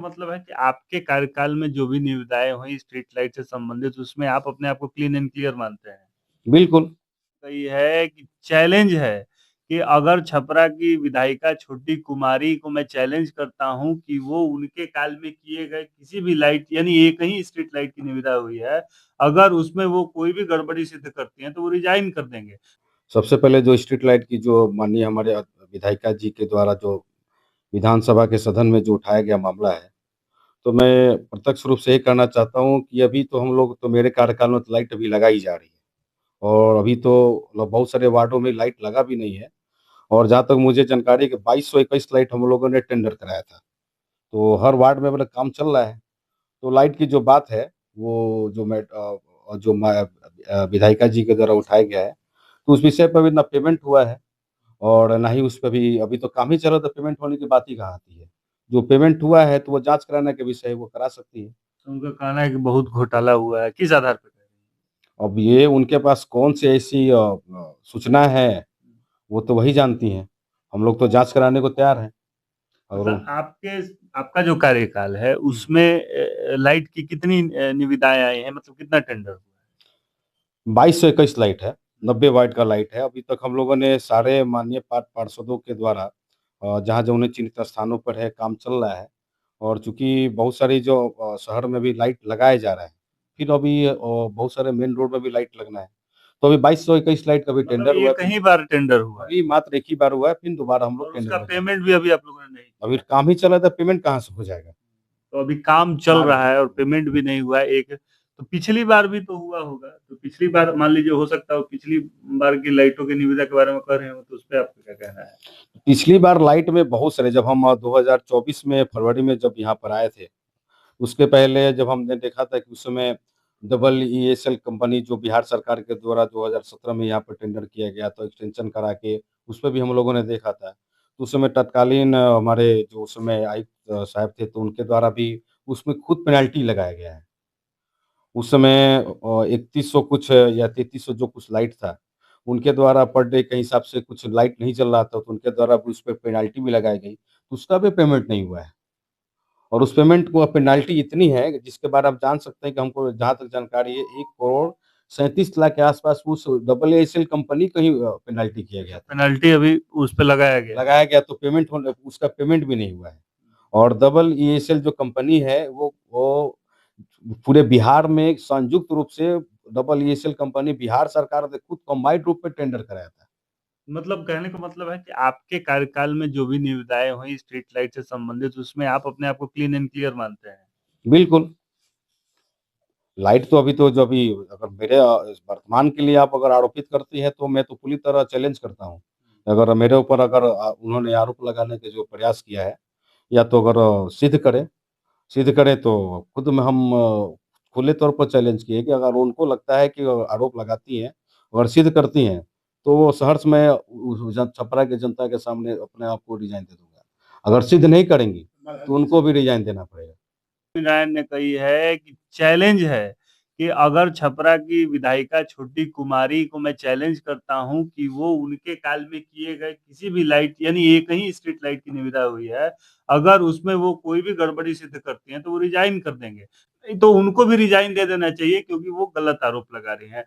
मतलब है कि आपके कार्यकाल में जो भी निविदाएँ हुई स्ट्रीट लाइट से संबंधित उसमें आप अपने आप को क्लीन एंड क्लियर मानते हैं। बिल्कुल। सही है कि चैलेंज है कि अगर छपरा की विधायिका छोटी कुमारी को मैं चैलेंज करता हूँ कि वो उनके काल में किए गए किसी भी लाइट यानी एक ही स्ट्रीट लाइट की निविदा हुई है, अगर उसमें वो कोई भी गड़बड़ी सिद्ध करती हैं तो वो रिज़ाइन कर देंगे। सबसे पहले जो स्ट्रीट लाइट की जो माननीय हमारे विधायिका जी के द्वारा जो विधानसभा के सदन में जो उठाया गया मामला है, तो मैं प्रत्यक्ष रूप से ये कहना चाहता हूँ कि अभी तो हम लोग तो मेरे कार्यकाल में तो लाइट अभी लगाई जा रही है और अभी तो बहुत सारे वार्डों में लाइट लगा भी नहीं है और जहाँ तक मुझे जानकारी है कि 2221 लाइट हम लोगों ने टेंडर कराया था। तो हर वार्ड में मतलब काम चल रहा है। तो लाइट की जो बात है, वो जो विधायिका जी के द्वारा उठाया गया है, तो उस विषय पर अभी ना पेमेंट हुआ है और ना ही उस पे भी अभी तो काम ही चल रहा था, पेमेंट होने की बात ही कहाँ आती है। जो पेमेंट हुआ है, तो वो जाँच कराने का विषय है, वो करा सकती है। तो उनका कहना है कि बहुत घोटाला हुआ है, किस आधार पे कह रही हैं? अब ये उनके पास कौन-सी ऐसी सूचना है, वो तो वही जानती हैं। हम लोग तो जाँच कराने को तैयार हैं और मतलब आपका जो कार्यकाल है हुँ। उसमें लाइट की कितनी निविदाएँ आई हैं? मतलब कितना टेंडर हुआ है? 2221 लाइट है, 90 वाट का लाइट है। अभी तक हम लोगों ने सारे माननीय पार्षदों के द्वारा जहाँ-जहाँ उन्हें चिन्हित स्थानों पर है, काम चल रहा है और चूँकि बहुत सारी जो शहर में भी लाइट लगाए जा रहे हैं, फिर अभी बहुत सारे मेन रोड में भी लाइट लगना है। तो अभी 2221 लाइट का भी मतलब टेंडर हुआ है, एक फिर ही बार टेंडर हुआ है अभी मात्र एक ही बार हुआ है, फिर दोबारा हम लोग और टेंडर उसका में जाएँगे। पेमेंट भी अभी आप लोगों ने नहीं अभी किया है। काम ही चल रहा था, पेमेंट कहाँ से हो जाएगा? तो अभी काम चल मार्च रहा है और पेमेंट भी नहीं हुआ है एक तो पिछली बार भी तो हुआ होगा। तो पिछली बार मान लीजिए हो सकता है पिछली बार की लाइटों की निविदा के बारे में कह रहे हो तो उसपे आपका क्या कहना है? पिछली बार लाइट में बहुत सारे जब हम 2024 में फरवरी में जब यहाँ पर आए थे, उसके पहले जब हमने देखा था कि उस समय डबल ईएसएल कंपनी जो बिहार सरकार के द्वारा 2017 में यहाँ पर टेंडर किया गया था, एक्सटेंशन करा के, उसपे भी हम लोगों ने देखा था। तो उस समय तत्कालीन हमारे जो उस समय आयुक्त साहब थे, तो उनके द्वारा भी उसमें खुद पेनल्टी लगाया गया है। उस समय 3100 कुछ या 3300 जो कुछ लाइट था, उनके द्वारा पर डे के हिसाब से कुछ लाइट नहीं चल रहा था, तो उनके द्वारा भी उस पे पेनल्टी भी लगाई गई। तो उसका भी पेमेंट नहीं हुआ है। और उस पेमेंट को पेनल्टी इतनी है जिसके बाद आप जान सकते हैं कि हमको जहाँ तक जानकारी है 1 करोड़ 37 लाख के आस-पास उस डब्ल्यूएसएल कंपनी को ही पेनल्टी किया अच्छा गया था। पेनल्टी अभी उस पे लगाया गया है। लगाया गया तो पेमेंट होने उसका पेमेंट भी नहीं हुआ है। और डबल ईएसएल जो कंपनी है वो पूरे बिहार में संयुक्त रूप से डबल ईएसएल कंपनी बिहार सरकार ने खुद कंबाइंड रूप में टेंडर कराया था। मतलब कहने का मतलब है कि आपके कार्यकाल में जो भी निविदाएँ हुई स्ट्रीट लाइट से संबंधित उसमें आप अपने आप को क्लीन एंड क्लियर मानते हैं। बिल्कुल। लाइट तो अभी तो जो अभी अगर मेरे वर्तमान के लिए आप अगर आरोपित करती हैं, तो मैं तो पूरी तरह चैलेंज करता हूँ। अगर मेरे ऊपर अगर उन्होंने आरोप लगाने के जो प्रयास किया है, या तो अगर सिद्ध करें तो खुद में हम खुले तौर पर चैलेंज किए कि अगर उनको लगता है कि आरोप लगाती हैं, अगर सिद्ध करती हैं, तो वो सहर्ष मैं छपरा की जनता के सामने अपने आप को रिज़ाइन दे दूँगा। अगर सिद्ध नहीं करेंगी, तो उनको भी रिज़ाइन देना पड़ेगा। नारायण ने कही है कि चैलेंज है कि अगर छपरा की विधायिका छोटी कुमारी को मैं चैलेंज करता हूँ कि वो उनके काल में किए गए किसी भी लाइट यानी एक ही स्ट्रीट लाइट की निविदा हुई है, अगर उसमें वो कोई भी गड़बड़ी सिद्ध करती हैं तो वो रिज़ाइन कर देंगे। नहीं तो उनको भी रिज़ाइन दे देना चाहिए क्योंकि वो गलत आरोप लगा रही हैं।